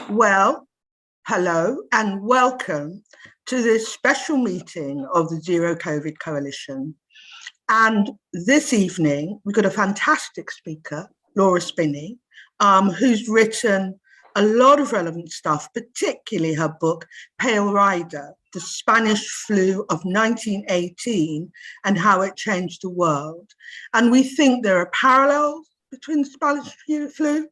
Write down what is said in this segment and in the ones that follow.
Well, hello and welcome to this special meeting of the Zero COVID Coalition. And this evening, we've got a fantastic speaker, Laura Spinney, who's written a lot of relevant stuff, particularly her book, Pale Rider, The Spanish Flu of 1918 and How It Changed the World. And we think there are parallels between the Spanish flu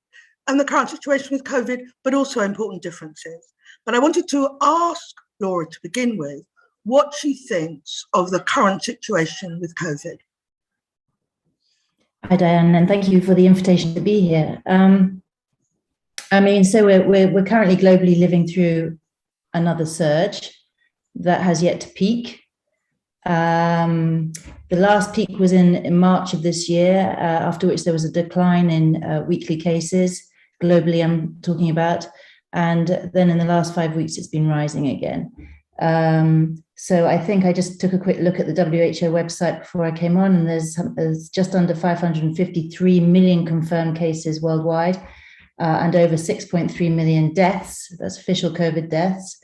and the current situation with COVID, but also important differences. But I wanted to ask Laura to begin with what she thinks of the current situation with COVID. Hi, Diane, and thank you for the invitation to be here. So we're currently globally living through another surge that has yet to peak. The last peak was in March of this year, after which there was a decline in weekly cases. Globally, I'm talking about, and then in the last 5 weeks, it's been rising again. So I think I just took a quick look at the WHO website before I came on, and there's just under 553 million confirmed cases worldwide, and over 6.3 million deaths. That's official COVID deaths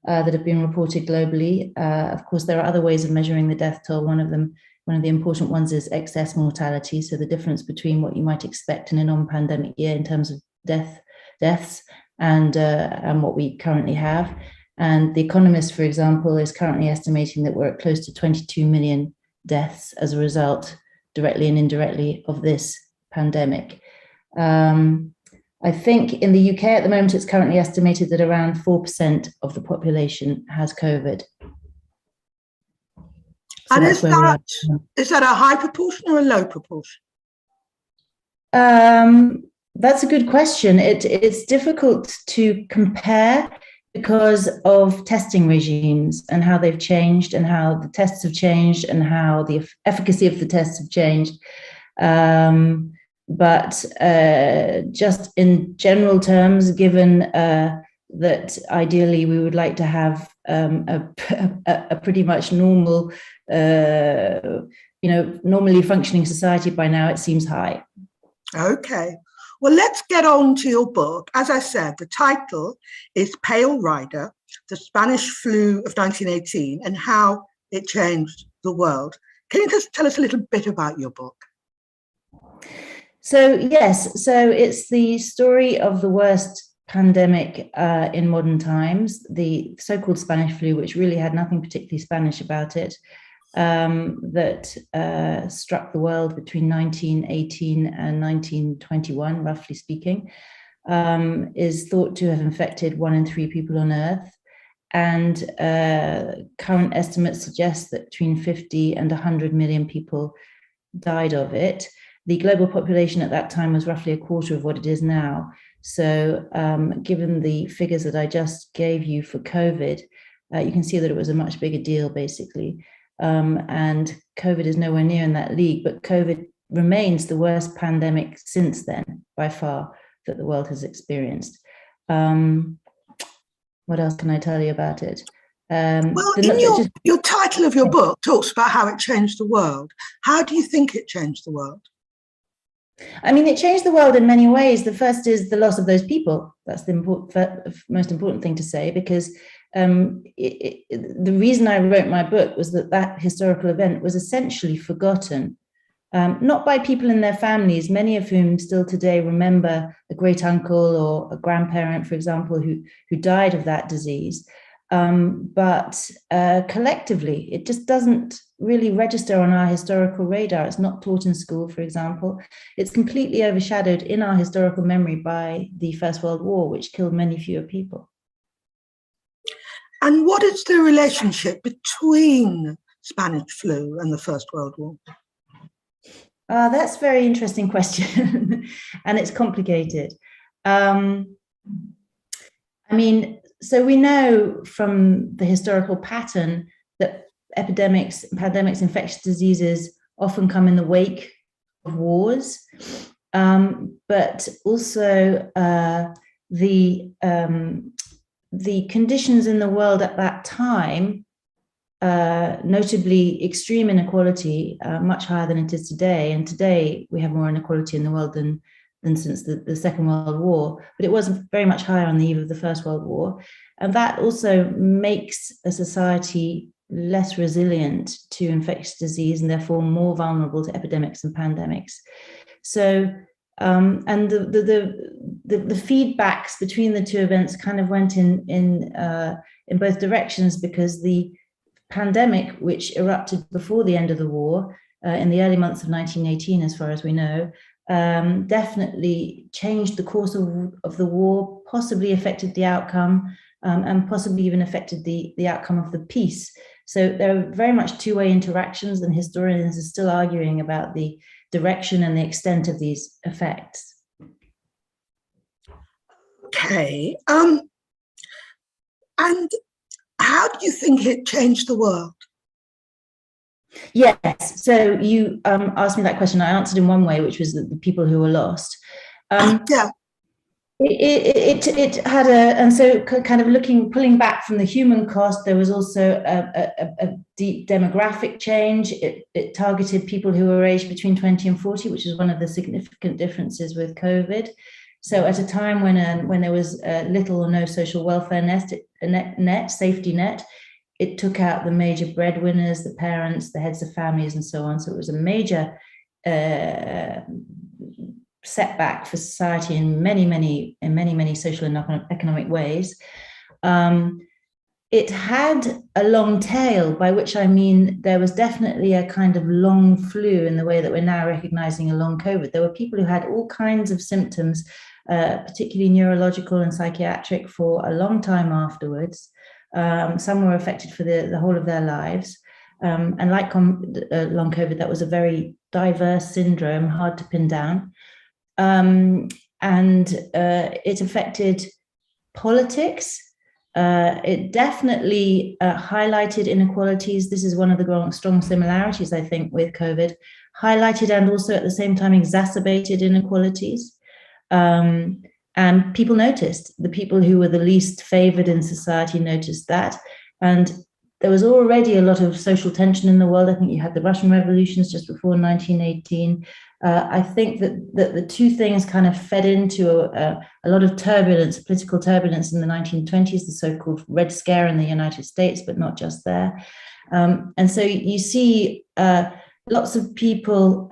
that have been reported globally. Of course, there are other ways of measuring the death toll. One of the important ones is excess mortality, so the difference between what you might expect in a non-pandemic year in terms of deaths and what we currently have. And The Economist, for example, is currently estimating that we're at close to 22 million deaths as a result, directly and indirectly, of this pandemic. I think in the UK at the moment, it's currently estimated that around 4% of the population has COVID. So and is that a high proportion or a low proportion? That's a good question. It's difficult to compare because of testing regimes and how they've changed and how the tests have changed and how the efficacy of the tests have changed. But just in general terms, given that ideally we would like to have a pretty much normal, normally functioning society by now, it seems high. Okay. Well, let's get on to your book. As I said, the title is Pale Rider, The Spanish Flu of 1918 and How It Changed the World. Can you just tell us a little bit about your book? So it's the story of the worst pandemic in modern times, the so-called Spanish flu, which really had nothing particularly Spanish about it, that struck the world between 1918 and 1921, roughly speaking, is thought to have infected 1 in 3 people on Earth. And current estimates suggest that between 50 and 100 million people died of it. The global population at that time was roughly a quarter of what it is now. So given the figures that I just gave you for COVID, you can see that it was a much bigger deal, basically. And COVID is nowhere near in that league, but COVID remains the worst pandemic since then, by far, that the world has experienced. What else can I tell you about it? Your title of your book talks about how it changed the world. How do you think it changed the world? I mean, it changed the world in many ways. The first is the loss of those people. That's the most important thing to say, because the reason I wrote my book was that historical event was essentially forgotten, not by people in their families, many of whom still today remember a great uncle or a grandparent, for example, who died of that disease. But collectively, it just doesn't really register on our historical radar. It's not taught in school, for example. It's completely overshadowed in our historical memory by the First World War, which killed many fewer people. And what is the relationship between Spanish flu and the First World War? That's a very interesting question, and it's complicated. So we know from the historical pattern that epidemics, pandemics, infectious diseases often come in the wake of wars, but also the conditions in the world at that time, notably extreme inequality, much higher than it is today. And today we have more inequality in the world than than since the Second World War, but it was very much higher on the eve of the First World War. And that also makes a society less resilient to infectious disease and therefore more vulnerable to epidemics and pandemics. So, and the feedbacks between the two events kind of went in both directions, because the pandemic, which erupted before the end of the war, in the early months of 1918, as far as we know, definitely changed the course of the war, possibly affected the outcome, and possibly even affected the outcome of the peace. So there are very much two-way interactions, and historians are still arguing about the direction and the extent of these effects. Okay. And how do you think it changed the world? Yes. So you asked me that question. I answered in one way, which was the people who were lost. Yeah. It had and so kind of pulling back from the human cost, there was also a deep demographic change. It targeted people who were aged between 20 and 40, which is one of the significant differences with COVID. So at a time when there was little or no social welfare safety net, it took out the major breadwinners, the parents, the heads of families, and so on. So it was a major setback for society in many social and economic ways. It had a long tail, by which I mean there was definitely a kind of long flu in the way that we're now recognizing a long COVID. There were people who had all kinds of symptoms, particularly neurological and psychiatric, for a long time afterwards. Some were affected for the whole of their lives. And like long COVID, that was a very diverse syndrome, hard to pin down. And it affected politics. It definitely highlighted inequalities. This is one of the strong similarities, I think, with COVID. Highlighted and also at the same time exacerbated inequalities. And people noticed. The people who were the least favored in society noticed that. And there was already a lot of social tension in the world. I think you had the Russian revolutions just before 1918. I think that the two things kind of fed into a lot of turbulence, political turbulence in the 1920s, the so-called Red Scare in the United States, but not just there. And so you see lots of people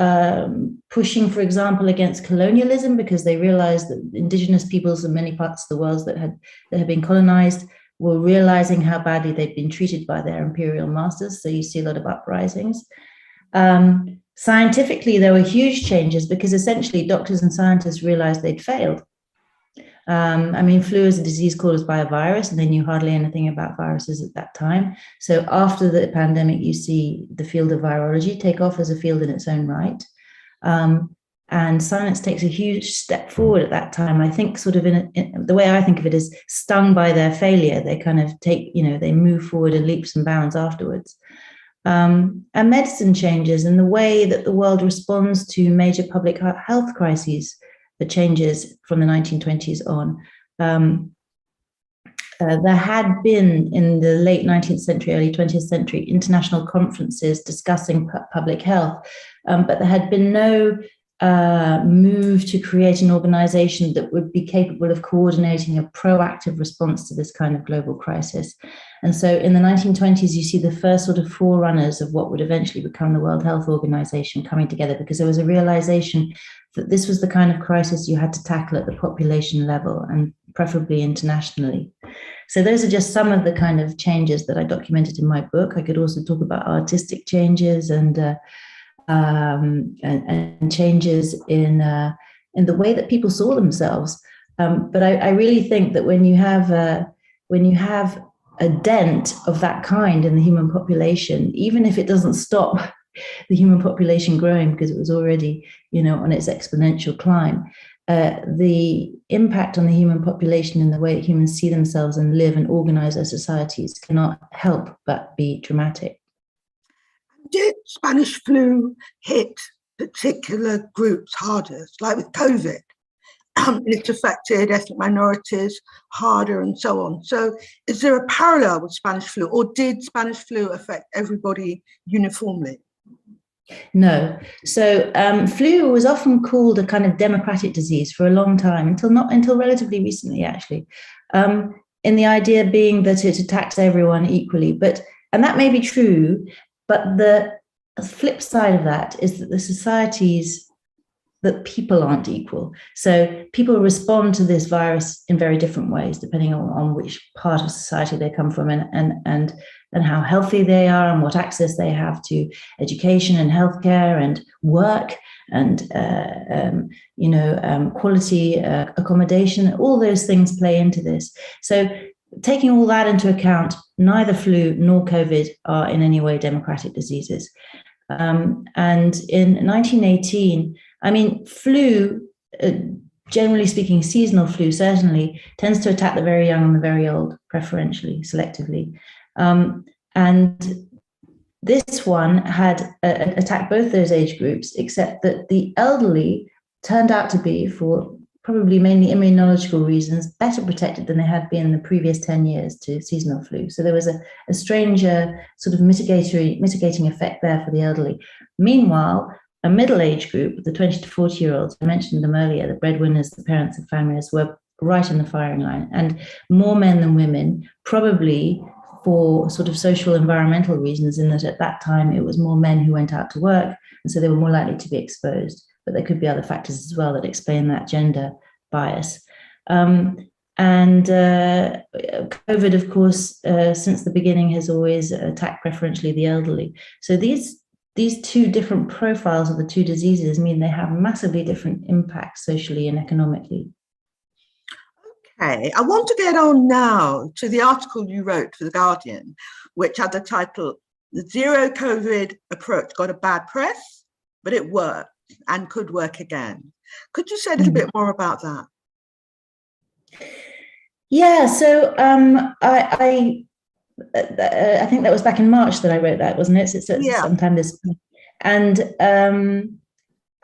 pushing, for example, against colonialism, because they realized that indigenous peoples in many parts of the world that had been colonized were realizing how badly they'd been treated by their imperial masters. So you see a lot of uprisings. Scientifically, there were huge changes, because essentially doctors and scientists realized they'd failed. I mean, flu is a disease caused by a virus, and they knew hardly anything about viruses at that time. So after the pandemic, you see the field of virology take off as a field in its own right. And science takes a huge step forward at that time. I think sort of in the way I think of it is stung by their failure. They kind of they move forward in leaps and bounds afterwards. And medicine changes, and the way that the world responds to major public health crises that changes from the 1920s on. There had been, in the late 19th century, early 20th century, international conferences discussing public health, but there had been no move to create an organization that would be capable of coordinating a proactive response to this kind of global crisis. And so in the 1920s, you see the first sort of forerunners of what would eventually become the World Health Organization coming together, because there was a realization that this was the kind of crisis you had to tackle at the population level, and preferably internationally. So those are just some of the kind of changes that I documented in my book. I could also talk about artistic changes and changes in the way that people saw themselves. But I really think that when you have a dent of that kind in the human population, even if it doesn't stop the human population growing, because it was already, on its exponential climb, the impact on the human population in the way that humans see themselves and live and organize their societies cannot help but be dramatic. Did Spanish flu hit particular groups hardest, like with COVID? It affected ethnic minorities harder and so on. So is there a parallel with Spanish flu, or did Spanish flu affect everybody uniformly? No. So flu was often called a kind of democratic disease for a long time, until relatively recently, actually. In the idea being that it attacks everyone equally, and that may be true, but the flip side of that is that people aren't equal. So people respond to this virus in very different ways, depending on which part of society they come from and how healthy they are and what access they have to education and healthcare and work and quality accommodation. All those things play into this. So taking all that into account, neither flu nor COVID are in any way democratic diseases. And in 1918, flu, generally speaking, seasonal flu certainly tends to attack the very young and the very old, preferentially, selectively. And this one had attacked both those age groups, except that the elderly turned out to be, for probably mainly immunological reasons, better protected than they had been in the previous 10 years to seasonal flu. So there was a strange sort of mitigating effect there for the elderly. Meanwhile, a middle-age group, the 20 to 40-year-olds, I mentioned them earlier, the breadwinners, the parents of families, were right in the firing line. And more men than women, probably for sort of social environmental reasons, in that at that time it was more men who went out to work, and so they were more likely to be exposed. But there could be other factors as well that explain that gender bias. And COVID, of course, since the beginning has always attacked preferentially the elderly. So these two different profiles of the two diseases mean they have massively different impacts socially and economically. Okay, I want to get on now to the article you wrote for The Guardian, which had the title, "The Zero COVID Approach Got a Bad Press, but it worked and could work again." Could you say a little bit more about that? Yeah, so I think that was back in March that I wrote that, wasn't it? So Yeah. Sometime this, and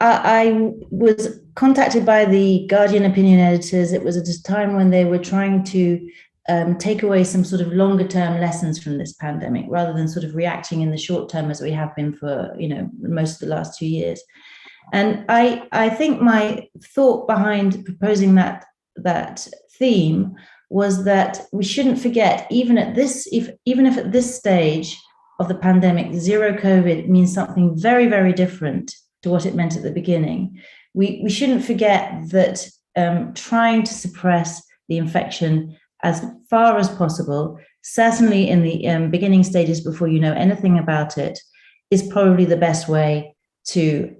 I was contacted by the Guardian opinion editors. It was at a time when they were trying to take away some sort of longer term lessons from this pandemic, rather than sort of reacting in the short term as we have been for most of the last 2 years. And I think my thought behind proposing that theme was that we shouldn't forget, even if at this stage of the pandemic, zero COVID means something very, very different to what it meant at the beginning. We shouldn't forget that trying to suppress the infection as far as possible, certainly in the beginning stages before you know anything about it, is probably the best way to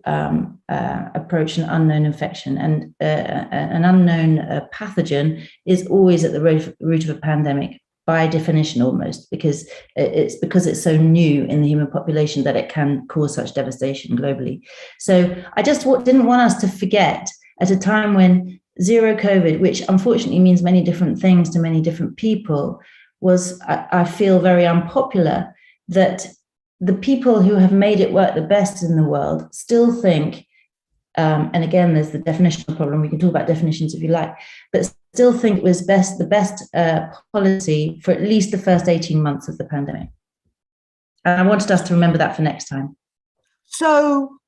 approach an unknown infection. And an unknown pathogen is always at the root of a pandemic, by definition almost, because it's so new in the human population that it can cause such devastation globally. So I just didn't want us to forget, at a time when zero COVID, which unfortunately means many different things to many different people, was, I feel, very unpopular, that the people who have made it work the best in the world still think, and again, there's the definitional problem, we can talk about definitions if you like, but still think it was the best policy for at least the first 18 months of the pandemic. And I wanted us to remember that for next time. So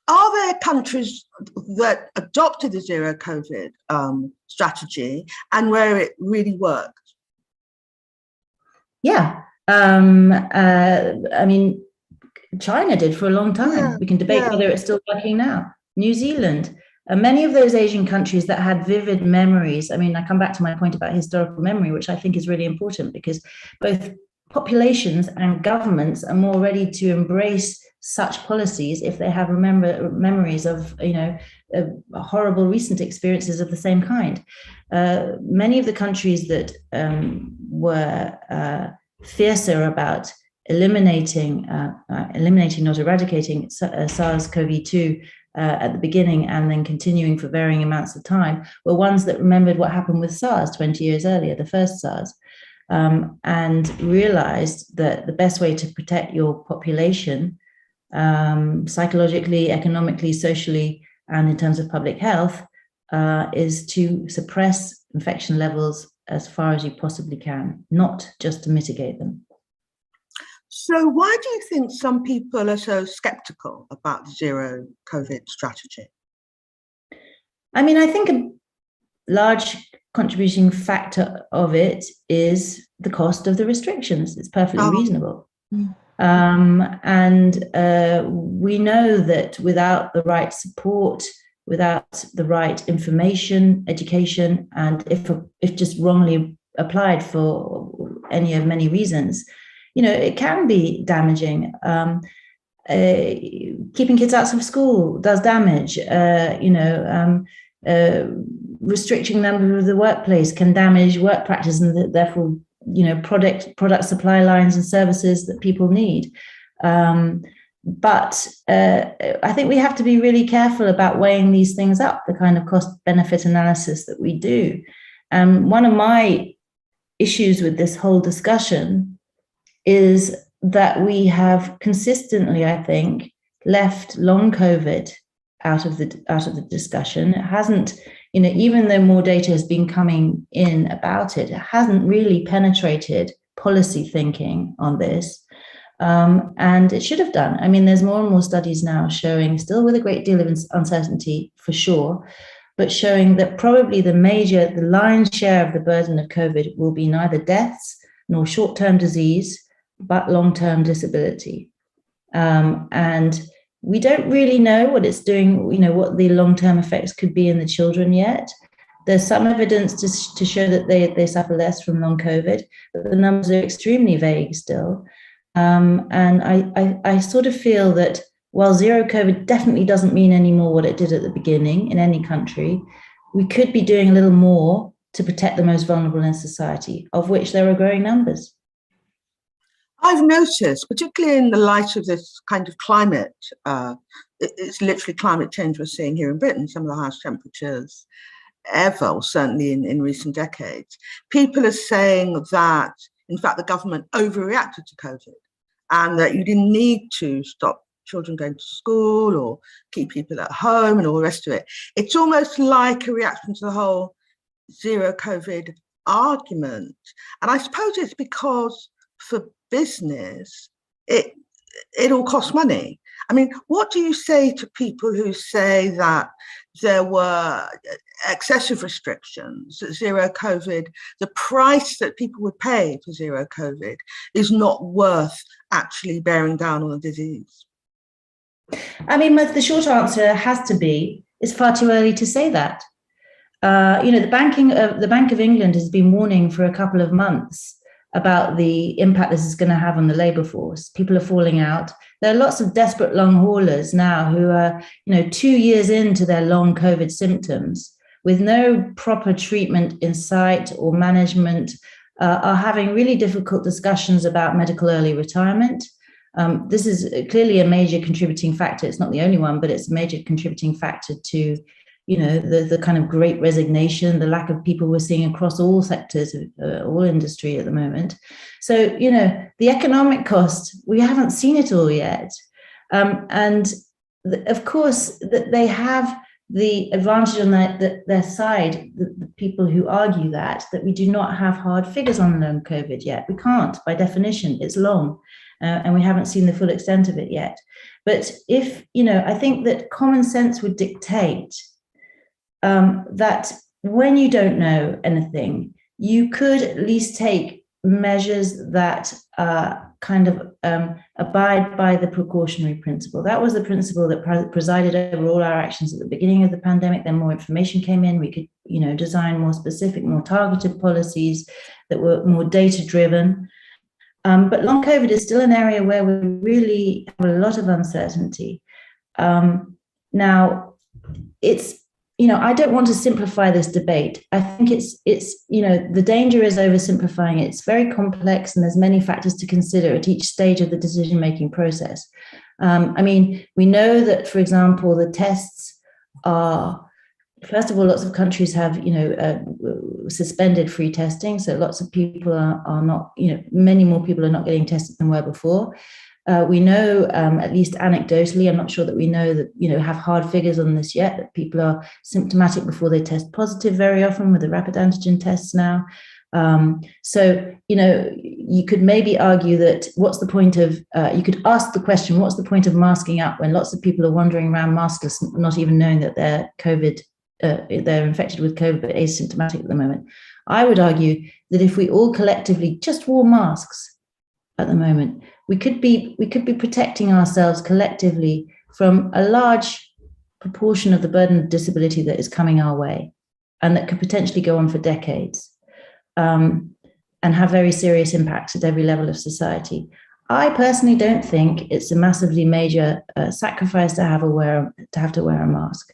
are there countries that adopted the zero COVID strategy and where it really worked? Yeah. China did for a long time. Yeah, we can debate whether it's still working now. New Zealand, many of those Asian countries that had vivid memories. I come back to my point about historical memory, which I think is really important, because both populations and governments are more ready to embrace such policies if they have memories of horrible recent experiences of the same kind. Many of the countries that were fiercer about eliminating, not eradicating SARS-CoV-2 at the beginning and then continuing for varying amounts of time, were ones that remembered what happened with SARS 20 years earlier, the first SARS, and realized that the best way to protect your population, psychologically, economically, socially, and in terms of public health, is to suppress infection levels as far as you possibly can, not just to mitigate them. So why do you think some people are so skeptical about the zero COVID strategy? I mean, I think a large contributing factor of it is the cost of the restrictions. It's perfectly reasonable. And we know that without the right support, without the right information, education, and if just wrongly applied for any of many reasons, it can be damaging. Keeping kids out of school does damage. Restricting number of the workplace can damage work practice and therefore product supply lines and services that people need. But I think we have to be really careful about weighing these things up, the kind of cost benefit analysis that we do. One of my issues with this whole discussion is that we have consistently, I think, left long COVID out of the discussion. It hasn't, even though more data has been coming in about it, it hasn't really penetrated policy thinking on this. And it should have done. I mean, there's more and more studies now showing, still with a great deal of uncertainty for sure, but showing that probably the lion's share of the burden of COVID will be neither deaths nor short-term disease, but long-term disability. And we don't really know what it's doing, what the long-term effects could be in the children yet. There's some evidence to show that they suffer less from long COVID, but the numbers are extremely vague still. And I sort of feel that while zero COVID definitely doesn't mean any more what it did at the beginning in any country, we could be doing a little more to protect the most vulnerable in society, of which there are growing numbers. I've noticed, particularly in the light of this kind of climate, it's literally climate change we're seeing here in Britain, some of the highest temperatures ever, or certainly in recent decades. People are saying that, in fact, the government overreacted to COVID and that you didn't need to stop children going to school or keep people at home and all the rest of it. It's almost like a reaction to the whole zero COVID argument. And I suppose it's because for business, it all costs money. I mean, what do you say to people who say that there were excessive restrictions, that zero COVID, the price that people would pay for zero COVID is not worth actually bearing down on the disease? I mean, the short answer has to be, it's far too early to say that. The Bank of England has been warning for a couple of months about the impact this is going to have on the labour force. People are falling out. There are lots of desperate long haulers now who are, 2 years into their long COVID symptoms with no proper treatment in sight or management, are having really difficult discussions about medical early retirement. This is clearly a major contributing factor. It's not the only one, but it's a major contributing factor to the kind of great resignation, the lack of people we're seeing across all sectors, all industry at the moment. So, the economic cost, we haven't seen it all yet. Of course, they have the advantage on their side, the people who argue that we do not have hard figures on long COVID yet. We can't, by definition, it's long. And we haven't seen the full extent of it yet. But I think that common sense would dictate that when you don't know anything, you could at least take measures that abide by the precautionary principle. That was the principle that presided over all our actions at the beginning of the pandemic. Then more information came in. We could, design more specific, more targeted policies that were more data-driven. But long COVID is still an area where we really have a lot of uncertainty. Now, it's, I don't want to simplify this debate. I think it's the danger is oversimplifying it. It's very complex and there's many factors to consider at each stage of the decision-making process. We know that, for example, the tests are, first of all, lots of countries have, suspended free testing. So lots of people are not, many more people are not getting tested than were before. We know, at least anecdotally, I'm not sure that we know that, have hard figures on this yet, that people are symptomatic before they test positive very often with the rapid antigen tests now. So, you could maybe argue that what's the point of, you could ask the question, what's the point of masking up when lots of people are wandering around maskless, not even knowing that they're they're infected with COVID, but asymptomatic at the moment. I would argue that if we all collectively just wore masks at the moment, we could be protecting ourselves collectively from a large proportion of the burden of disability that is coming our way, and that could potentially go on for decades, and have very serious impacts at every level of society. I personally don't think it's a massively major sacrifice to have to wear a mask,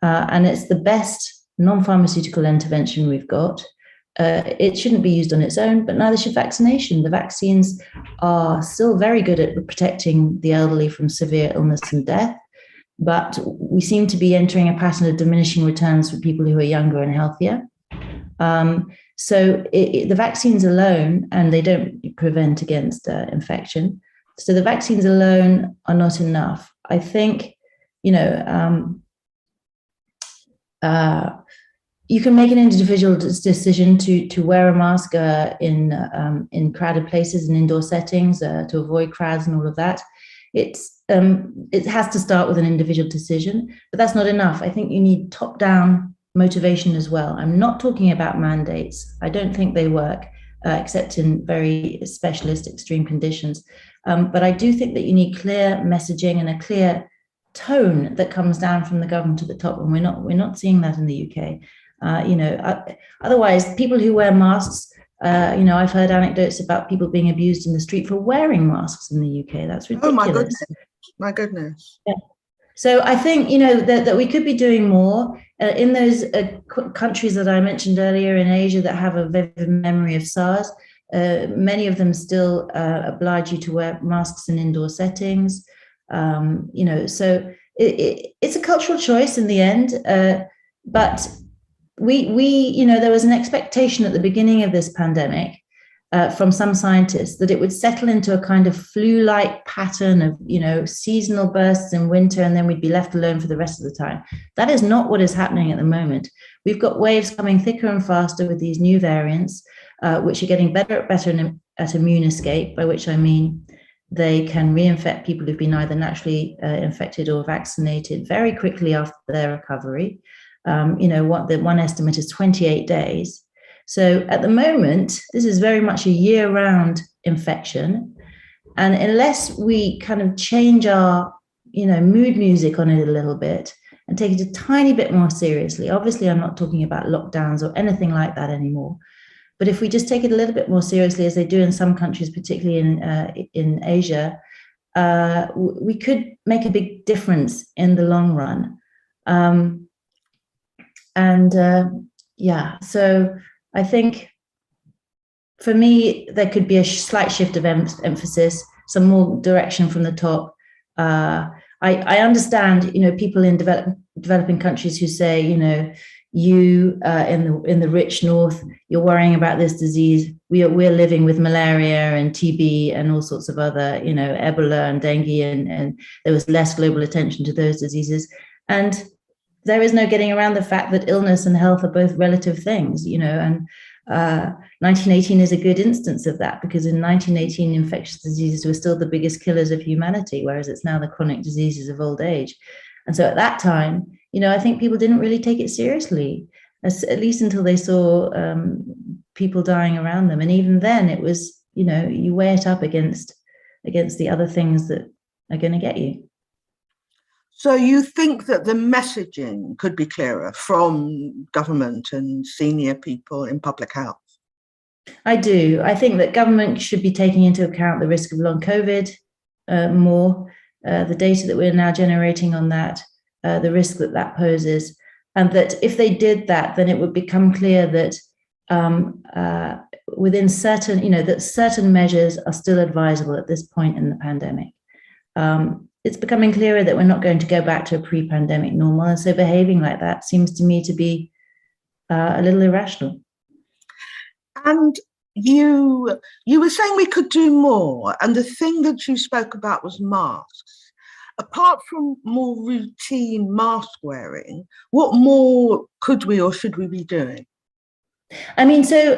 and it's the best non-pharmaceutical intervention we've got. It shouldn't be used on its own, but neither should vaccination. The vaccines are still very good at protecting the elderly from severe illness and death, but we seem to be entering a pattern of diminishing returns for people who are younger and healthier. So the vaccines alone, and they don't prevent against infection, so the vaccines alone are not enough. I think, you can make an individual decision to wear a mask in crowded places and indoor settings to avoid crowds and all of that. It has to start with an individual decision, but that's not enough. I think you need top-down motivation as well. I'm not talking about mandates. I don't think they work, except in very specialist extreme conditions. But I do think that you need clear messaging and a clear tone that comes down from the government to the top, and we're not seeing that in the UK. Otherwise, people who wear masks, I've heard anecdotes about people being abused in the street for wearing masks in the UK. That's ridiculous. Oh, my goodness. Yeah. So I think, that we could be doing more in those countries that I mentioned earlier in Asia that have a vivid memory of SARS. Many of them still oblige you to wear masks in indoor settings. So it's a cultural choice in the end, but we there was an expectation at the beginning of this pandemic from some scientists that it would settle into a kind of flu-like pattern of seasonal bursts in winter, and then we'd be left alone for the rest of the time. That is not what is happening at the moment. We've got waves coming thicker and faster with these new variants, which are getting better at immune escape, by which I mean they can reinfect people who've been either naturally infected or vaccinated very quickly after their recovery. What the one estimate is 28 days. So at the moment, this is very much a year-round infection. And unless we kind of change our, mood music on it a little bit and take it a tiny bit more seriously, obviously I'm not talking about lockdowns or anything like that anymore. But if we just take it a little bit more seriously, as they do in some countries, particularly in Asia, we could make a big difference in the long run. So I think for me, there could be a slight shift of emphasis, some more direction from the top. I understand, people in developing countries who say, you in the rich north, you're worrying about this disease. We're living with malaria and TB and all sorts of other, Ebola and dengue, and there was less global attention to those diseases. And there is no getting around the fact that illness and health are both relative things, and 1918 is a good instance of that, because in 1918, infectious diseases were still the biggest killers of humanity, whereas it's now the chronic diseases of old age. And so at that time, I think people didn't really take it seriously, at least until they saw people dying around them. And even then it was, you weigh it up against the other things that are going to get you. So you think that the messaging could be clearer from government and senior people in public health? I do. I think that government should be taking into account the risk of long COVID more, the data that we're now generating on that, the risk that poses, and that if they did that, then it would become clear that within certain, that certain measures are still advisable at this point in the pandemic. It's becoming clearer that we're not going to go back to a pre-pandemic normal. And so behaving like that seems to me to be a little irrational. And you were saying we could do more. And the thing that you spoke about was masks. Apart from more routine mask wearing, what more could we or should we be doing? I mean, so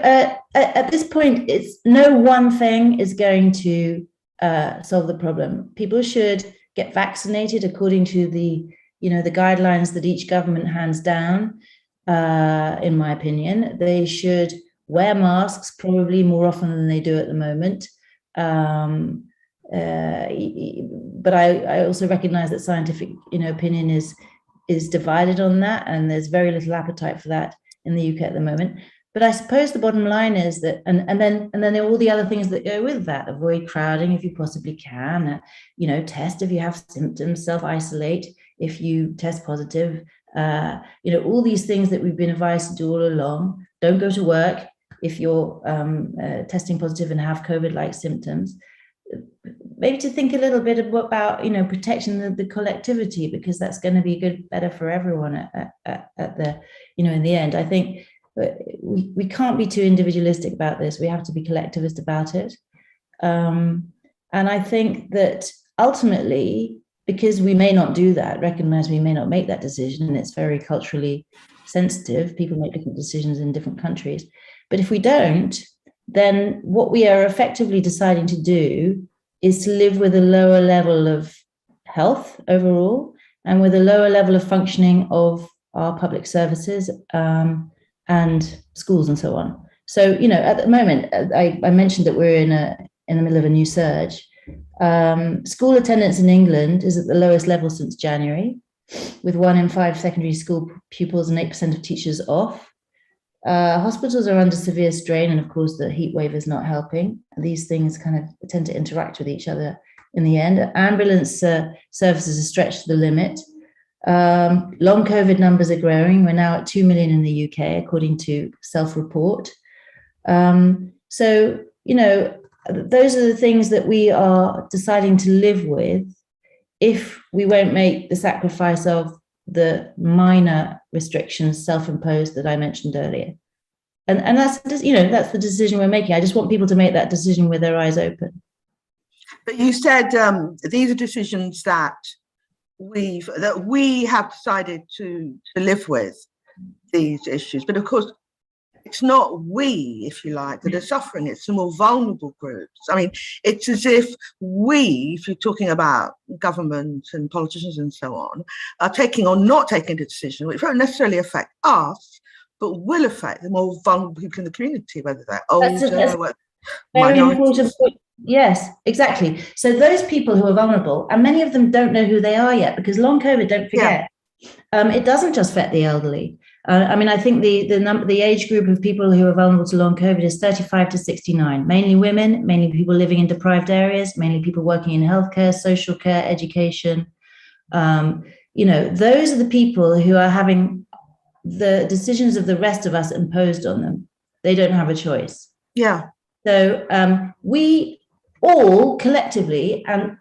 at this point, it's no one thing is going to solve the problem. People should get vaccinated according to the guidelines that each government hands down. In my opinion, they should wear masks probably more often than they do at the moment. But I also recognize that scientific opinion is divided on that, and there's very little appetite for that in the UK at the moment. But I suppose the bottom line is that, and then there are all the other things that go with that. Avoid crowding if you possibly can. Test if you have symptoms. Self-isolate if you test positive. All these things that we've been advised to do all along. Don't go to work if you're testing positive and have COVID-like symptoms. Maybe to think a little bit about protecting the collectivity, because that's going to be better for everyone at the in the end. I think we can't be too individualistic about this. We have to be collectivist about it. And I think that ultimately, because we may not do that, recognize we may not make that decision, and it's very culturally sensitive. People make different decisions in different countries. But if we don't, then what we are effectively deciding to do is to live with a lower level of health overall, and with a lower level of functioning of our public services and schools and so on. So, at the moment, I mentioned that we're in the middle of a new surge. School attendance in England is at the lowest level since January, with 1 in 5 secondary school pupils and 8% of teachers off. Hospitals are under severe strain, and of course the heat wave is not helping. These things kind of tend to interact with each other in the end. Ambulance services are stretched to the limit. Long COVID numbers are growing. We're now at 2 million in the UK, according to self-report. So, those are the things that we are deciding to live with if we won't make the sacrifice of the minor restrictions self-imposed that I mentioned earlier. And that's that's the decision we're making. I just want people to make that decision with their eyes open. But you said these are decisions that we have decided to live with these issues. But of course, it's not we, if you like, that are suffering. It's the more vulnerable groups. I mean, it's as if we, if you're talking about government and politicians and so on, are taking or not taking a decision which won't necessarily affect us, but will affect the more vulnerable people in the community, whether they're older, very important. Yes, exactly. So those people who are vulnerable, and many of them don't know who they are yet, because long COVID, don't forget, it doesn't just affect the elderly. I think the age group of people who are vulnerable to long COVID is 35 to 69, mainly women, mainly people living in deprived areas, mainly people working in healthcare, social care, education. Those are the people who are having the decisions of the rest of us imposed on them. They don't have a choice. Yeah. So we all collectively, and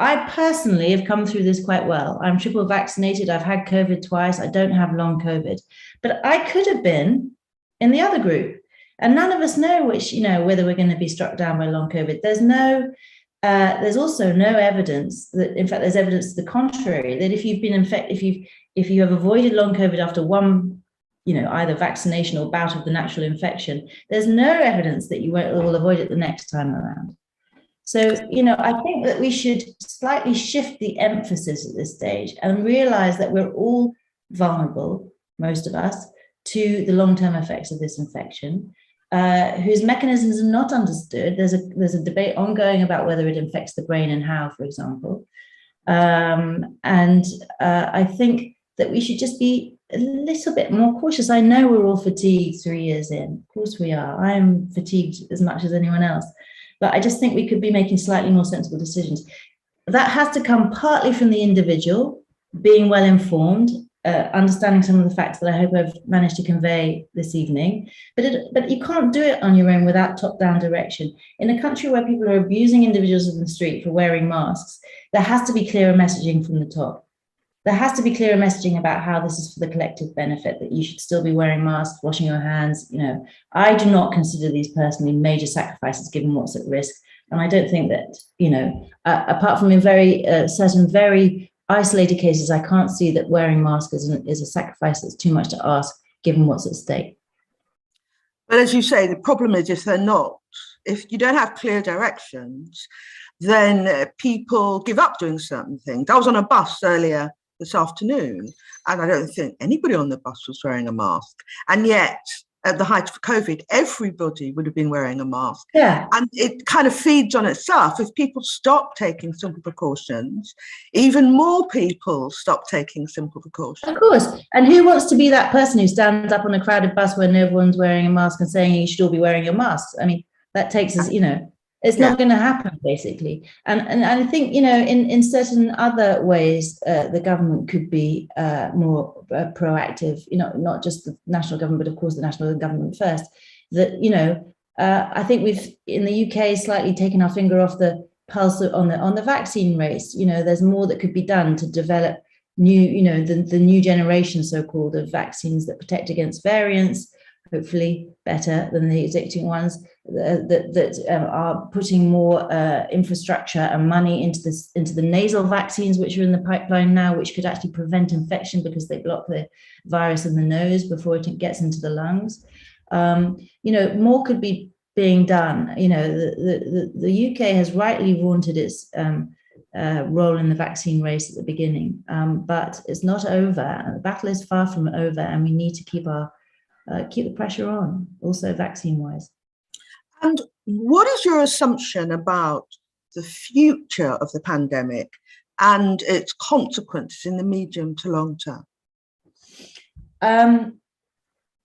I personally have come through this quite well. I'm triple vaccinated. I've had COVID twice. I don't have long COVID, but I could have been in the other group, and none of us know whether we're going to be struck down by long COVID. There's also no evidence that, in fact, there's evidence to the contrary, that if you've been infected, if you have avoided long COVID after one, either vaccination or bout of the natural infection, there's no evidence that you will avoid it the next time around. So, I think that we should slightly shift the emphasis at this stage and realize that we're all vulnerable, most of us, to the long-term effects of this infection, whose mechanisms are not understood. There's a debate ongoing about whether it infects the brain and how, for example. I think that we should just be a little bit more cautious. I know we're all fatigued 3 years in. Of course we are. I'm fatigued as much as anyone else. But I just think we could be making slightly more sensible decisions. That has to come partly from the individual, being well informed, understanding some of the facts that I hope I've managed to convey this evening. But you can't do it on your own without top-down direction. In a country where people are abusing individuals in the street for wearing masks, there has to be clearer messaging from the top. There has to be clearer messaging about how this is for the collective benefit, that you should still be wearing masks, washing your hands. I do not consider these personally major sacrifices given what's at risk. And I don't think that, apart from in certain very isolated cases, I can't see that wearing masks is a sacrifice that's too much to ask, given what's at stake. But as you say, the problem is if you don't have clear directions, then people give up doing certain things. I was on a bus earlier this afternoon, and I don't think anybody on the bus was wearing a mask. And yet, at the height of COVID, everybody would have been wearing a mask. Yeah. And it kind of feeds on itself. If people stop taking simple precautions, even more people stop taking simple precautions. Of course. And who wants to be that person who stands up on a crowded bus when everyone's wearing a mask and saying you should all be wearing your masks? I mean, that takes us, it's not going to happen, basically. And I think, in certain other ways, the government could be more proactive, not just the national government, but of course the national government first. That, I think we've, in the UK, slightly taken our finger off the pulse on the vaccine race. There's more that could be done to develop new, the new generation, so-called, of vaccines that protect against variants, hopefully better than the existing ones, that are putting more infrastructure and money into the nasal vaccines, which are in the pipeline now, which could actually prevent infection because they block the virus in the nose before it gets into the lungs. More could be being done. The UK has rightly vaunted its role in the vaccine race at the beginning, but it's not over. The battle is far from over, and we need to keep the pressure on, also vaccine-wise. And what is your assumption about the future of the pandemic and its consequences in the medium to long term?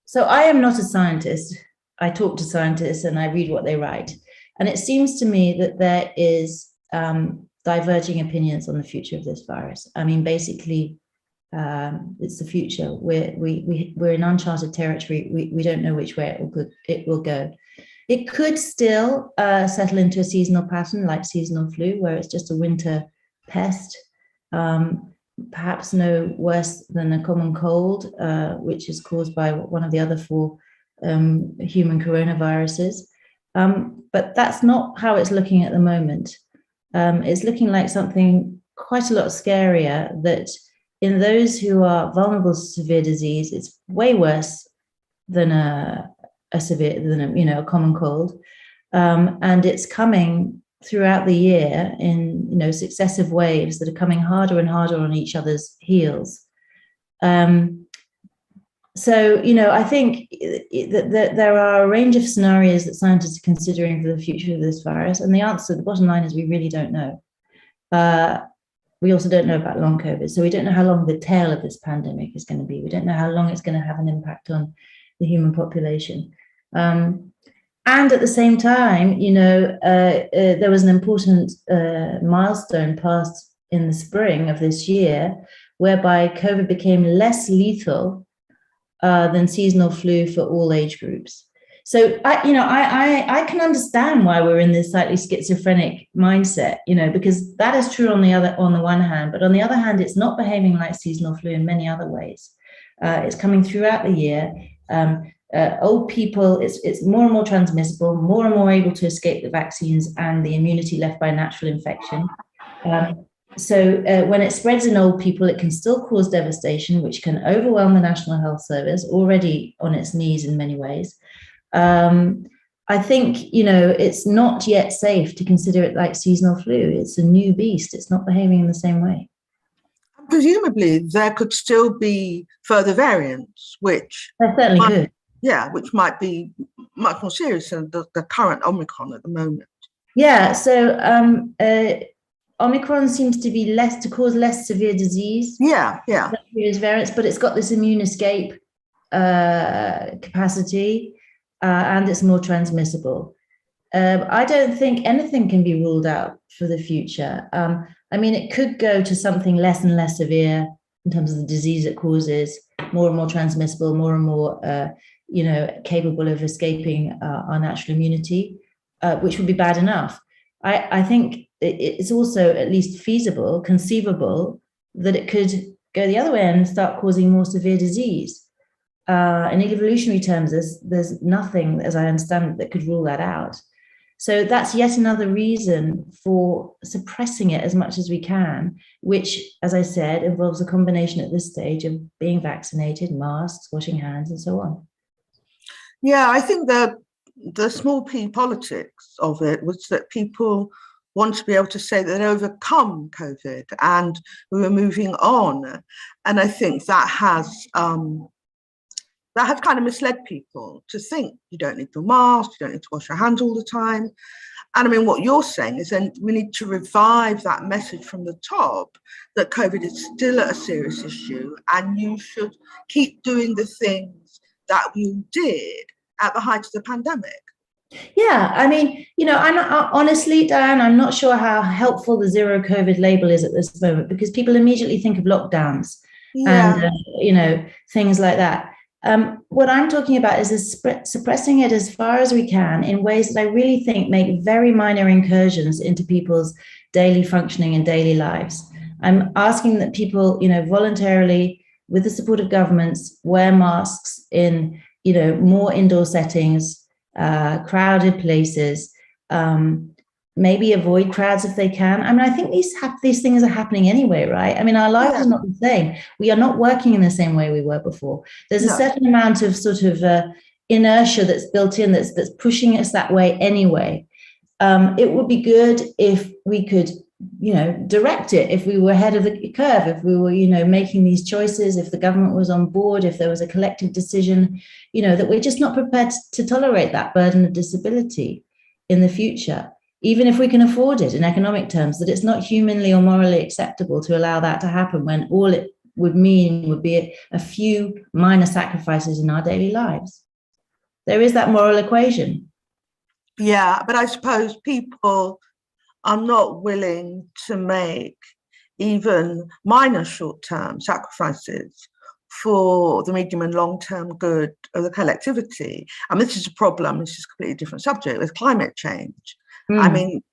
So I am not a scientist. I talk to scientists and I read what they write. And it seems to me that there is diverging opinions on the future of this virus. I mean, basically, it's the future. We're in uncharted territory. We don't know which way it will go. It could still settle into a seasonal pattern like seasonal flu, where it's just a winter pest, perhaps no worse than a common cold, which is caused by one of the other four human coronaviruses. But that's not how it's looking at the moment. It's looking like something quite a lot scarier, that in those who are vulnerable to severe disease, it's way worse than a common cold, and it's coming throughout the year in successive waves that are coming harder and harder on each other's heels. So I think that there are a range of scenarios that scientists are considering for the future of this virus, and the bottom line is we really don't know. We also don't know about long COVID, so we don't know how long the tail of this pandemic is going to be. We don't know how long it's going to have an impact on the human population. And at the same time, there was an important milestone passed in the spring of this year, whereby COVID became less lethal than seasonal flu for all age groups. So I can understand why we're in this slightly schizophrenic mindset, because that is true on the one hand, but on the other hand, it's not behaving like seasonal flu in many other ways. It's coming throughout the year. Old people, it's more and more transmissible, more and more able to escape the vaccines and the immunity left by natural infection. So when it spreads in old people, it can still cause devastation, which can overwhelm the National Health Service, already on its knees in many ways. I think, it's not yet safe to consider it like seasonal flu. It's a new beast. It's not behaving in the same way. Presumably, there could still be further variants, which there certainly could. Yeah, which might be much more serious than the current Omicron at the moment. Yeah, so Omicron seems to cause less severe disease. Yeah. Variants, but it's got this immune escape capacity, and it's more transmissible. I don't think anything can be ruled out for the future. It could go to something less and less severe in terms of the disease it causes, more and more transmissible, more and more capable of escaping our natural immunity, which would be bad enough. I think it's also at least feasible, conceivable, that it could go the other way and start causing more severe disease. In evolutionary terms, there's nothing, as I understand it, that could rule that out. So that's yet another reason for suppressing it as much as we can, which, as I said, involves a combination at this stage of being vaccinated, masks, washing hands, and so on. Yeah, I think that the small p politics of it was that people want to be able to say that they'd overcome COVID and we were moving on. And I think that has kind of misled people to think you don't need the mask, you don't need to wash your hands all the time. And I mean, what you're saying is then we need to revive that message from the top that COVID is still a serious issue and you should keep doing the things that you did at the height of the pandemic. Yeah, I mean, honestly, Diane, I'm not sure how helpful the zero COVID label is at this moment because people immediately think of lockdowns and, things like that. What I'm talking about is suppressing it as far as we can in ways that I really think make very minor incursions into people's daily functioning and daily lives. I'm asking that people, voluntarily, with the support of governments, wear masks in, more indoor settings, crowded places, maybe avoid crowds if they can. I mean, I think these things are happening anyway, right? I mean, our lives are not the same. We are not working in the same way we were before. There's a certain amount of sort of inertia that's built in that's pushing us that way anyway. It would be good if we could, direct it, if we were ahead of the curve, if we were, making these choices, if the government was on board, if there was a collective decision, that we're just not prepared to tolerate that burden of disability in the future. Even if we can afford it in economic terms, that it's not humanly or morally acceptable to allow that to happen when all it would mean would be a few minor sacrifices in our daily lives. There is that moral equation. Yeah, but I suppose people are not willing to make even minor short-term sacrifices for the medium and long-term good of the collectivity. And this is a problem, this is a completely different subject, with climate change. I mean,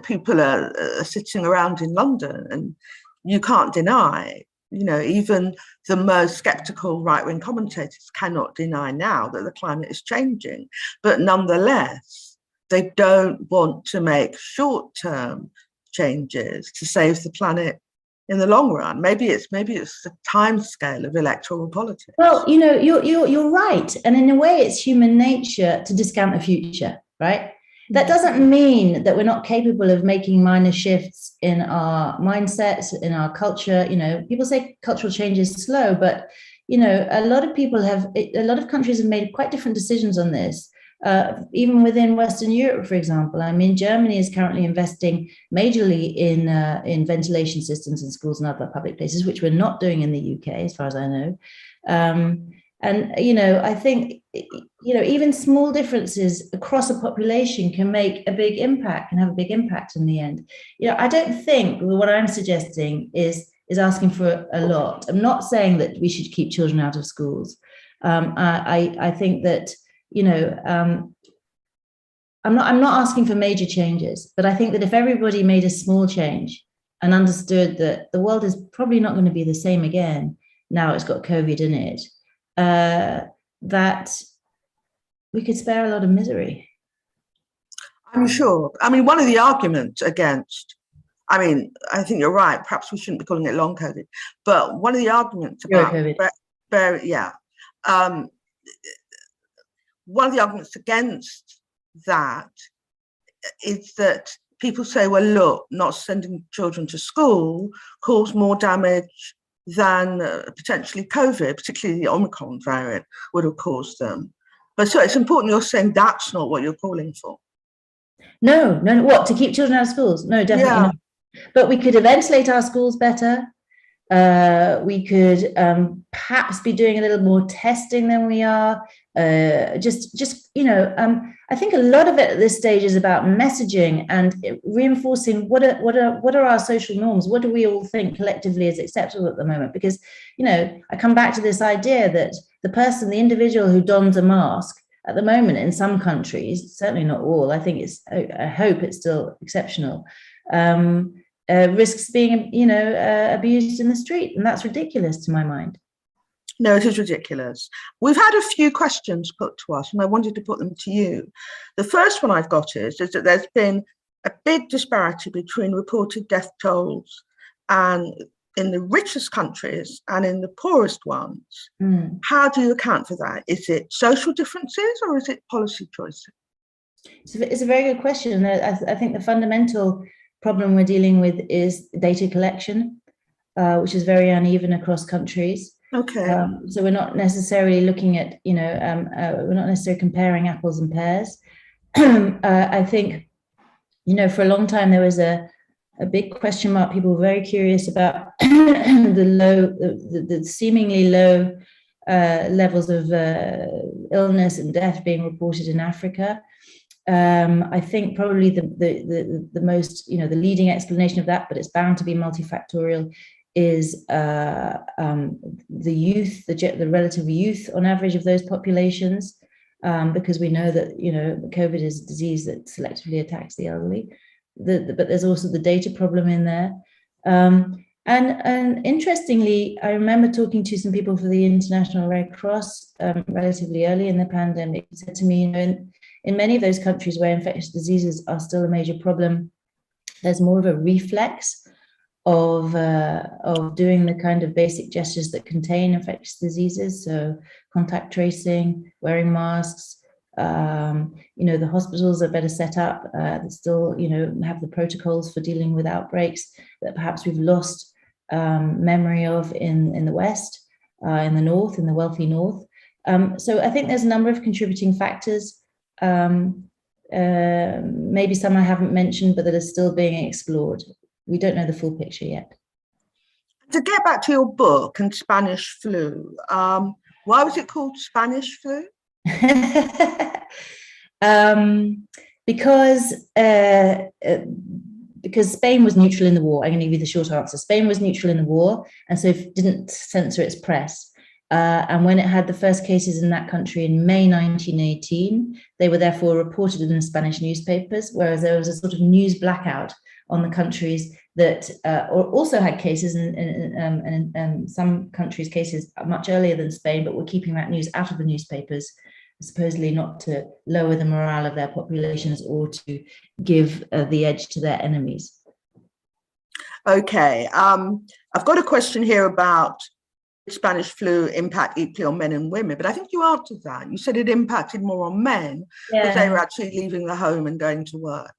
people are sitting around in London and you can't deny, even the most skeptical right-wing commentators cannot deny now that the climate is changing. But nonetheless, they don't want to make short-term changes to save the planet in the long run. Maybe it's the time scale of electoral politics. Well, you're right. And in a way, it's human nature to discount the future, right? That doesn't mean that we're not capable of making minor shifts in our mindsets, in our culture. People say cultural change is slow, but, a lot of countries have made quite different decisions on this. Even within Western Europe, for example. I mean, Germany is currently investing majorly in ventilation systems in schools and other public places, which we're not doing in the UK, as far as I know. And, I think, even small differences across a population can make a big impact and have a big impact in the end. I don't think what I'm suggesting is asking for a lot. I'm not saying that we should keep children out of schools. I think that, I'm not asking for major changes, but I think that if everybody made a small change and understood that the world is probably not going to be the same again, now it's got COVID in it, that we could spare a lot of misery. I'm sure. I mean, one of the arguments against, I think you're right, perhaps we shouldn't be calling it long COVID, but one of the arguments about one of the arguments against that is that people say, well, look, not sending children to school caused more damage than potentially COVID, particularly the Omicron variant, would have caused them. But so it's important you're saying that's not what you're calling for. No, what, to keep children out of schools? No, definitely not. But we could ventilate our schools better. We could perhaps be doing a little more testing than we are. I think a lot of it at this stage is about messaging and reinforcing what are our social norms? What do we all think collectively is acceptable at the moment? Because, I come back to this idea that the individual who dons a mask at the moment in some countries, certainly not all, I hope it's still exceptional, risks being, abused in the street. And that's ridiculous to my mind. No, it is ridiculous. We've had a few questions put to us, and I wanted to put them to you. The first one I've got is that there's been a big disparity between reported death tolls and in the richest countries and in the poorest ones. How do you account for that? Is it social differences or is it policy choices? It's a very good question. I think the fundamental problem we're dealing with is data collection, which is very uneven across countries. Okay. So we're not necessarily looking at, we're not necessarily comparing apples and pears. I think, for a long time there was a big question mark. People were very curious about the seemingly low levels of illness and death being reported in Africa. I think probably the most, the leading explanation of that, but it's bound to be multifactorial, is the youth, the relative youth on average of those populations, because we know that, COVID is a disease that selectively attacks the elderly. But there's also the data problem in there. And interestingly, I remember talking to some people for the International Red Cross relatively early in the pandemic, who said to me, in many of those countries where infectious diseases are still a major problem, there's more of a reflex of doing the kind of basic gestures that contain infectious diseases. So contact tracing, wearing masks, the hospitals are better set up, that still, have the protocols for dealing with outbreaks that perhaps we've lost memory of in the West, in the North, in the wealthy North. So I think there's a number of contributing factors, maybe some I haven't mentioned, but that are still being explored. We don't know the full picture yet. To get back to your book and Spanish flu, why was it called Spanish flu? Because Spain was neutral in the war. I'm going to give you the short answer. Spain was neutral in the war, and so it didn't censor its press. And when it had the first cases in that country in May 1918, they were therefore reported in the Spanish newspapers, whereas there was a sort of news blackout on the countries that also had cases, and some countries' cases much earlier than Spain, but were keeping that news out of the newspapers, supposedly not to lower the morale of their populations or to give the edge to their enemies. Okay, I've got a question here about Spanish flu impact equally on men and women, but I think you answered that. You said it impacted more on men because they were actually leaving the home and going to work.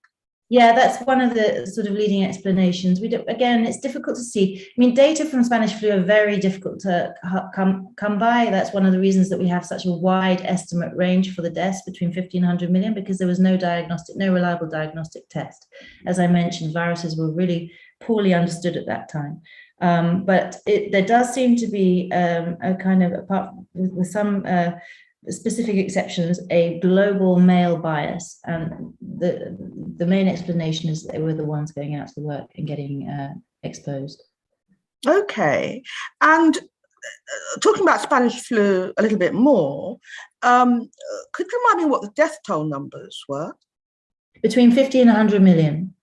Yeah, that's one of the sort of leading explanations. Again, it's difficult to see. I mean, data from Spanish flu are very difficult to come by. That's one of the reasons that we have such a wide estimate range for the deaths, between 50 and 100 million, because there was no reliable diagnostic test. As I mentioned, viruses were really poorly understood at that time. But there does seem to be a kind of, apart with some specific exceptions, a global male bias, and the main explanation is that they were the ones going out to work and getting exposed. Okay, and talking about Spanish flu a little bit more, could you remind me what the death toll numbers were? Between 50 and 100 million.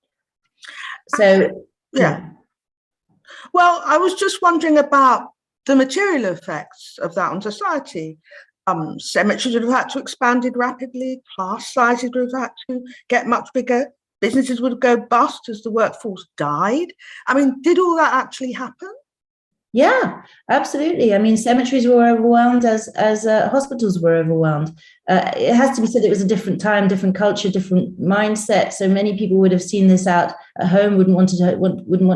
So yeah. Well, I was just wondering about the material effects of that on society. Cemeteries would have had to expanded rapidly, class sizes would have had to get much bigger, businesses would go bust as the workforce died. I mean, did all that actually happen? Yeah, absolutely. I mean, cemeteries were overwhelmed as hospitals were overwhelmed. It has to be said it was a different time, different culture, different mindset. So many people would have seen this out at home, wouldn't want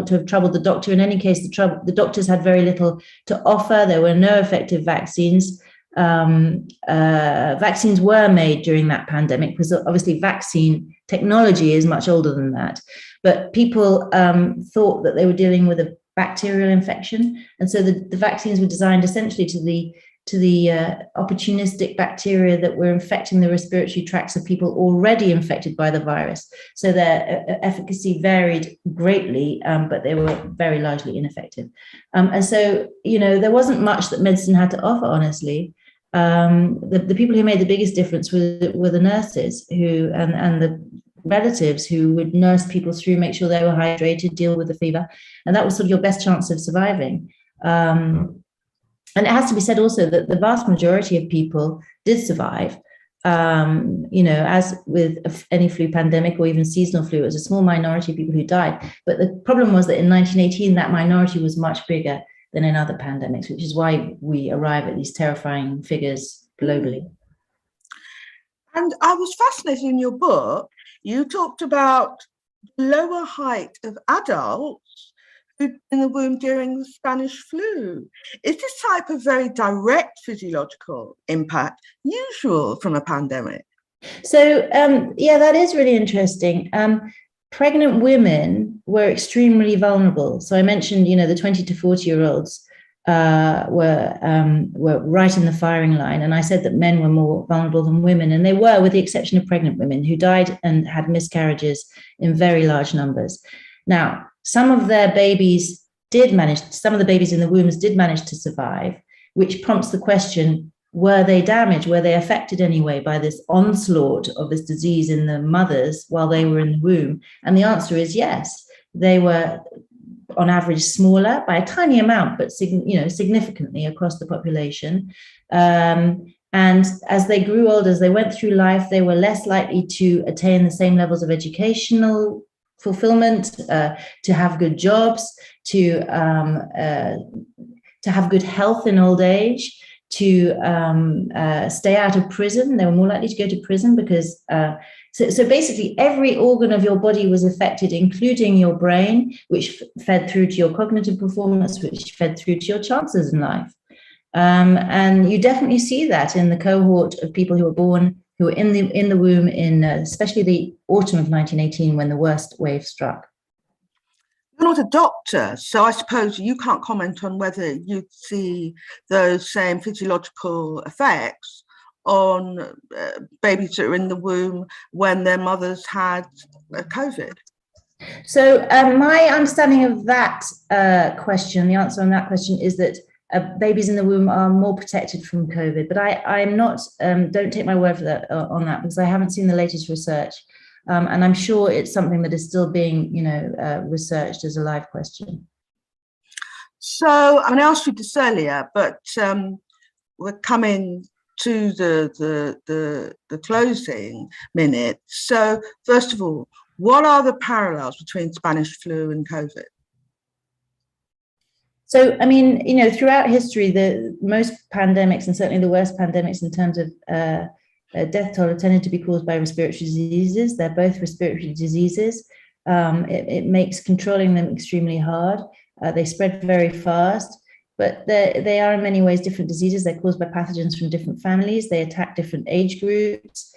to have troubled the doctor. In any case, the doctors had very little to offer. There were no effective vaccines. Vaccines were made during that pandemic because obviously vaccine technology is much older than that. But people thought that they were dealing with a bacterial infection, and so the vaccines were designed essentially to the opportunistic bacteria that were infecting the respiratory tracts of people already infected by the virus. So their efficacy varied greatly, but they were very largely ineffective. And so, there wasn't much that medicine had to offer, honestly. The people who made the biggest difference were the nurses and the relatives who would nurse people through, make sure they were hydrated, deal with the fever, and that was sort of your best chance of surviving. And it has to be said also that the vast majority of people did survive. As with any flu pandemic or even seasonal flu, it was a small minority of people who died. But the problem was that in 1918, that minority was much bigger than in other pandemics, which is why we arrive at these terrifying figures globally. And I was fascinated in your book, you talked about lower height of adults who'd been in the womb during the Spanish flu. Is this type of very direct physiological impact usual from a pandemic? So, that is really interesting. Pregnant women were extremely vulnerable. So I mentioned, the 20 to 40-year-olds were right in the firing line. And I said that men were more vulnerable than women, and they were, with the exception of pregnant women who died and had miscarriages in very large numbers. Now, some of the babies in the wombs did manage to survive, which prompts the question, were they damaged? Were they affected anyway by this onslaught of this disease in the mothers while they were in the womb? And the answer is yes. They were on average smaller by a tiny amount, but significantly across the population. And as they grew older, as they went through life, they were less likely to attain the same levels of educational fulfillment, to have good jobs, to have good health in old age, to stay out of prison. They were more likely to go to prison because so basically every organ of your body was affected, including your brain, which fed through to your cognitive performance, which fed through to your chances in life. And you definitely see that in the cohort of people who were in the womb in especially the autumn of 1918, when the worst wave struck. You're not a doctor, so I suppose you can't comment on whether you'd see those same physiological effects on babies that are in the womb when their mothers had COVID. So my understanding of that question, the answer on that question, is that babies in the womb are more protected from COVID. But I'm not, don't take my word for that on that, because I haven't seen the latest research. And I'm sure it's something that is still being, researched as a live question. So I asked you this earlier, but we're coming to the closing minute. So first of all, what are the parallels between Spanish flu and COVID? So, throughout history, the most pandemics, and certainly the worst pandemics in terms of death toll, have tended to be caused by respiratory diseases. They're both respiratory diseases. It makes controlling them extremely hard. They spread very fast, but they are in many ways different diseases. They're caused by pathogens from different families. They attack different age groups.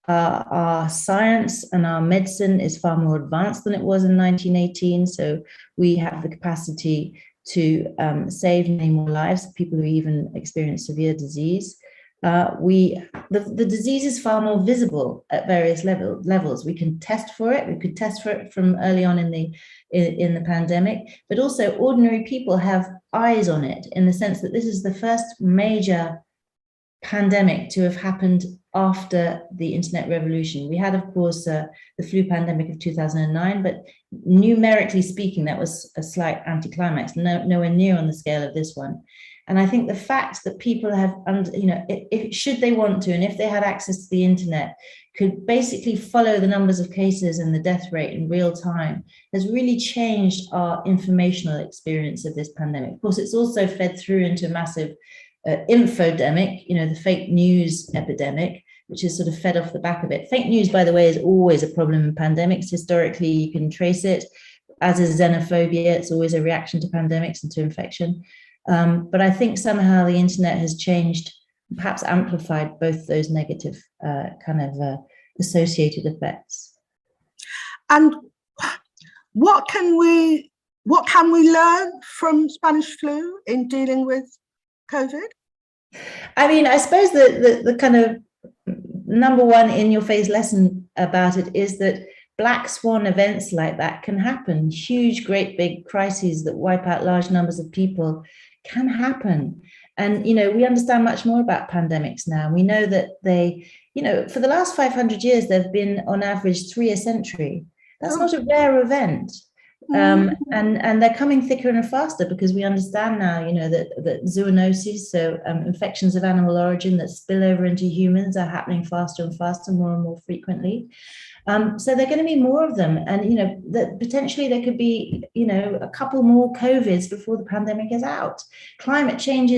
Our science and our medicine is far more advanced than it was in 1918. So we have the capacity to save many more lives of people who even experience severe disease. The disease is far more visible at various levels. We can test for it. We could test for it from early on in the pandemic, but also ordinary people have eyes on it, in the sense that this is the first major pandemic to have happened after the internet revolution. We had, of course, the flu pandemic of 2009, but numerically speaking, that was a slight anticlimax, nowhere near on the scale of this one. And I think the fact that people have, if should they want to, and if they had access to the internet, could basically follow the numbers of cases and the death rate in real time, has really changed our informational experience of this pandemic. Of course, it's also fed through into a massive infodemic, the fake news epidemic, which is sort of fed off the back of it. Fake news, by the way, is always a problem in pandemics. Historically, you can trace it, as is xenophobia. It's always a reaction to pandemics and to infection. But I think somehow the internet has changed, perhaps amplified both those negative associated effects. And what can we learn from Spanish flu in dealing with COVID? I suppose the kind of number one in your face lesson about it is that black swan events like that can happen. Huge, great big crises that wipe out large numbers of people can happen. And, we understand much more about pandemics now. We know that they, for the last 500 years, there have been on average 3 a century. That's not a rare event. And they're coming thicker and faster because we understand now, that zoonoses, so infections of animal origin that spill over into humans, are happening faster and faster, more and more frequently. So there are going to be more of them, and that potentially there could be a couple more COVIDs before the pandemic is out. Climate change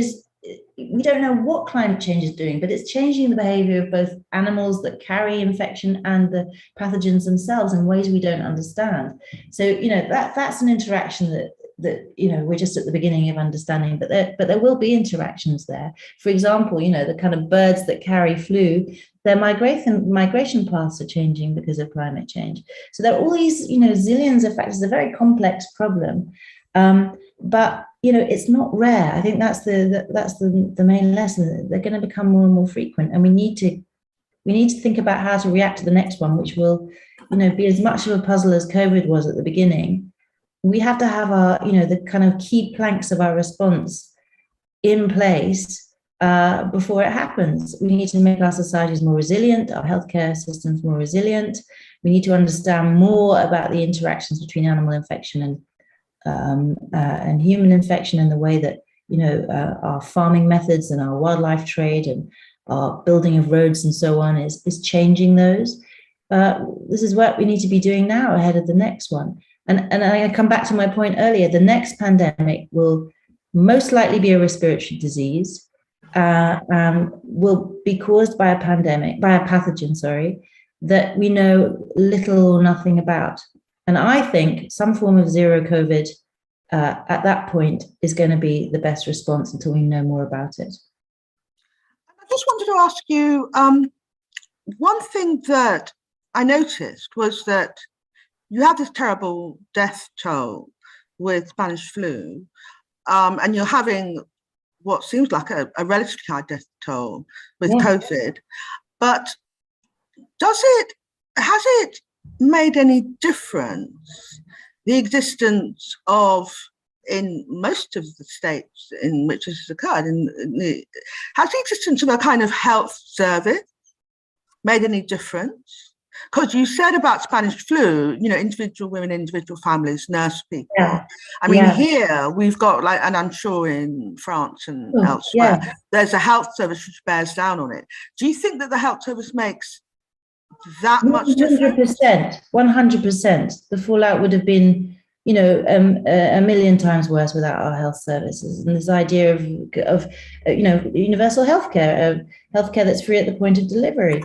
we don't know what climate change is doing, but it's changing the behavior of both animals that carry infection and the pathogens themselves in ways we don't understand. So that's an interaction that we're just at the beginning of understanding, but there will be interactions there. For example, the kind of birds that carry flu, their migration paths are changing because of climate change. So there are all these zillions of factors. It's a very complex problem, but it's not rare. I think that's the main lesson. They're going to become more and more frequent, and we need to think about how to react to the next one, which will be as much of a puzzle as COVID was at the beginning. We have to have our the kind of key planks of our response in place before it happens. We need to make our societies more resilient, our healthcare systems more resilient. We need to understand more about the interactions between animal infection and human infection, and the way that our farming methods and our wildlife trade and our building of roads and so on is changing those. This is what we need to be doing now ahead of the next one. And I come back to my point earlier. The next pandemic will most likely be a respiratory disease, will be caused by a pathogen, that we know little or nothing about. And I think some form of zero COVID at that point is going to be the best response until we know more about it. I just wanted to ask you, one thing that I noticed was that you had this terrible death toll with Spanish flu, and you're having what seems like a relatively high death toll with COVID. But has it made any difference, the existence of, in most of the states in which this has occurred, has the existence of a kind of health service made any difference? Because you said about Spanish flu, individual women, individual families, nurse people. Yeah. I mean, here we've got, and I'm sure in France and elsewhere, there's a health service which bears down on it. Do you think that the health service makes that much difference? 100%. The fallout would have been, a million times worse without our health services. And this idea of universal healthcare, healthcare that's free at the point of delivery.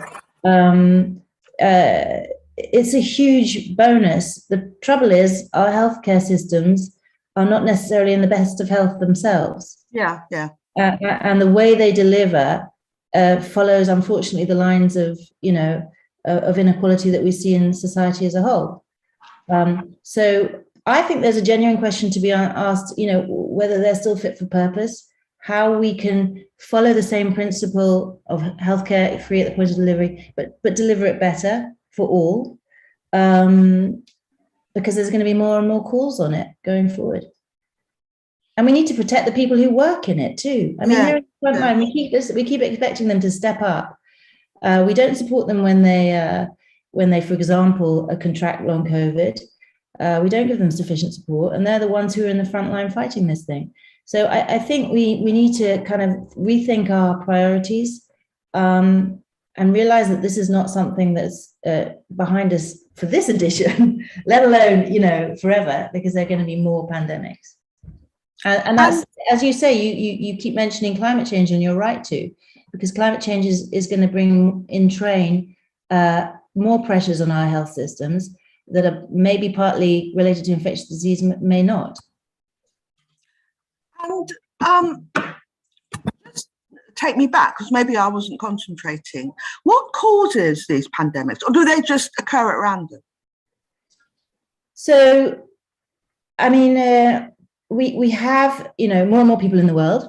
It's a huge bonus. The trouble is, our healthcare systems are not necessarily in the best of health themselves. And the way they deliver follows, unfortunately, the lines of inequality that we see in society as a whole. So I think there's a genuine question to be asked, whether they're still fit for purpose, how we can follow the same principle of healthcare free at the point of delivery, but deliver it better for all, because there's going to be more and more calls on it going forward. And we need to protect the people who work in it too. I mean, they're in the front line. We keep expecting them to step up. We don't support them when they, for example, contract long COVID. We don't give them sufficient support, and they're the ones who are in the front line fighting this thing. So I think we need to kind of rethink our priorities, and realize that this is not something that's behind us for this edition, let alone, forever, because there are going to be more pandemics. And that's, as you say, you keep mentioning climate change, and you're right to, because climate change is going to bring in train more pressures on our health systems that are maybe partly related to infectious disease, may not. And just take me back, because maybe I wasn't concentrating. What causes these pandemics, or do they just occur at random? So, I mean, we have, more and more people in the world.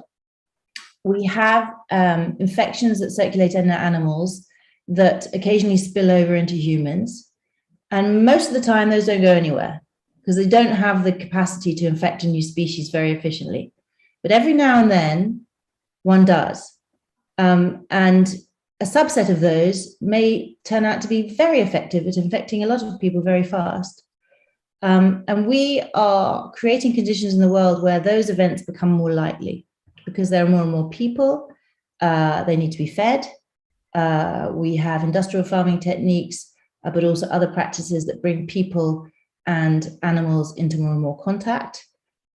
We have infections that circulate in animals that occasionally spill over into humans. And most of the time, those don't go anywhere because they don't have the capacity to infect a new species very efficiently. But every now and then, one does. And a subset of those may turn out to be very effective at infecting a lot of people very fast. And we are creating conditions in the world where those events become more likely because there are more and more people. They need to be fed. We have industrial farming techniques, but also other practices that bring people and animals into more and more contact.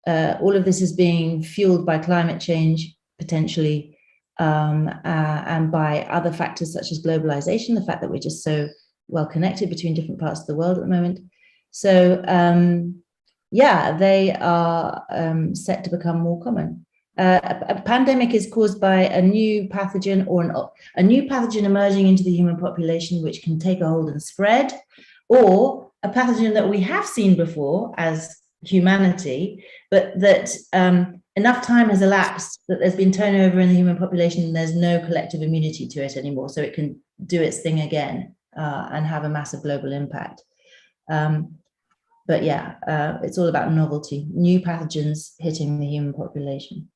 All of this is being fueled by climate change, potentially, and by other factors such as globalization, the fact that we're just so well connected between different parts of the world at the moment. So, they are set to become more common. A pandemic is caused by a new pathogen or a new pathogen emerging into the human population, which can take a hold and spread, or a pathogen that we have seen before as humanity, but that enough time has elapsed that there's been turnover in the human population and there's no collective immunity to it anymore. So it can do its thing again and have a massive global impact. It's all about novelty, new pathogens hitting the human population.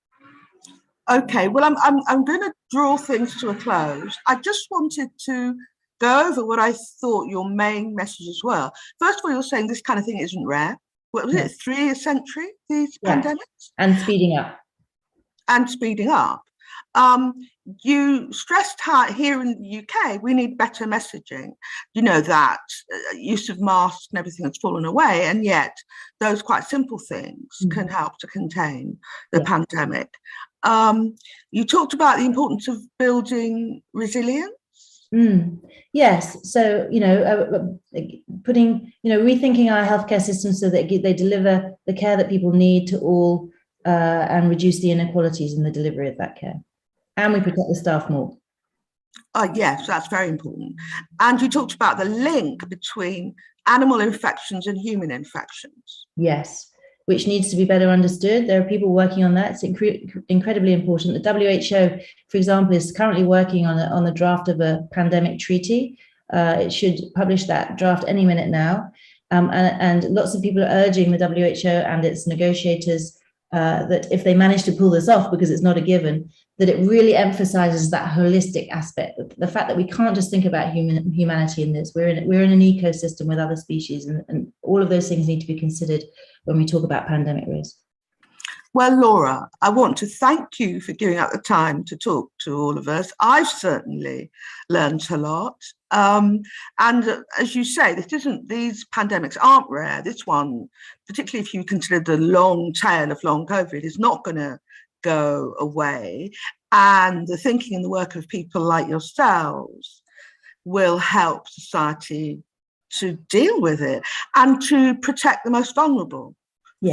Okay, well, I'm going to draw things to a close. I just wanted to go over what I thought your main messages were. First of all, you're saying this kind of thing isn't rare. What was it, 3 a century, these pandemics? And speeding up. And speeding up. You stressed how here in the UK, we need better messaging. You know, that use of masks and everything has fallen away, and yet those quite simple things can help to contain the pandemic. You talked about the importance of building resilience. Yes. So, rethinking our healthcare system so that they deliver the care that people need to all and reduce the inequalities in the delivery of that care. And we protect the staff more. Yes, that's very important. And you talked about the link between animal infections and human infections. Yes, which needs to be better understood. There are people working on that. It's incredibly important. The WHO, for example, is currently working on the draft of a pandemic treaty. It should publish that draft any minute now. And lots of people are urging the WHO and its negotiators that if they manage to pull this off, because it's not a given, that it really emphasizes that holistic aspect, the fact that we can't just think about humanity in this. We're in an ecosystem with other species, and all of those things need to be considered when we talk about pandemic risk. Well, Laura, I want to thank you for giving up the time to talk to all of us. I've certainly learned a lot. And as you say, these pandemics aren't rare. This one, particularly if you consider the long tail of long COVID, is not going to go away. And the thinking and the work of people like yourselves will help society to deal with it and to protect the most vulnerable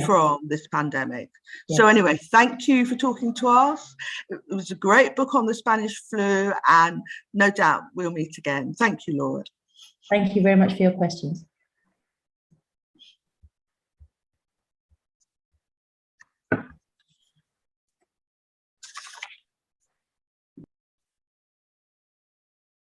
from this pandemic. So anyway, thank you for talking to us. It was a great book on the Spanish flu, and no doubt we'll meet again. Thank you, Laura. Thank you very much for your questions.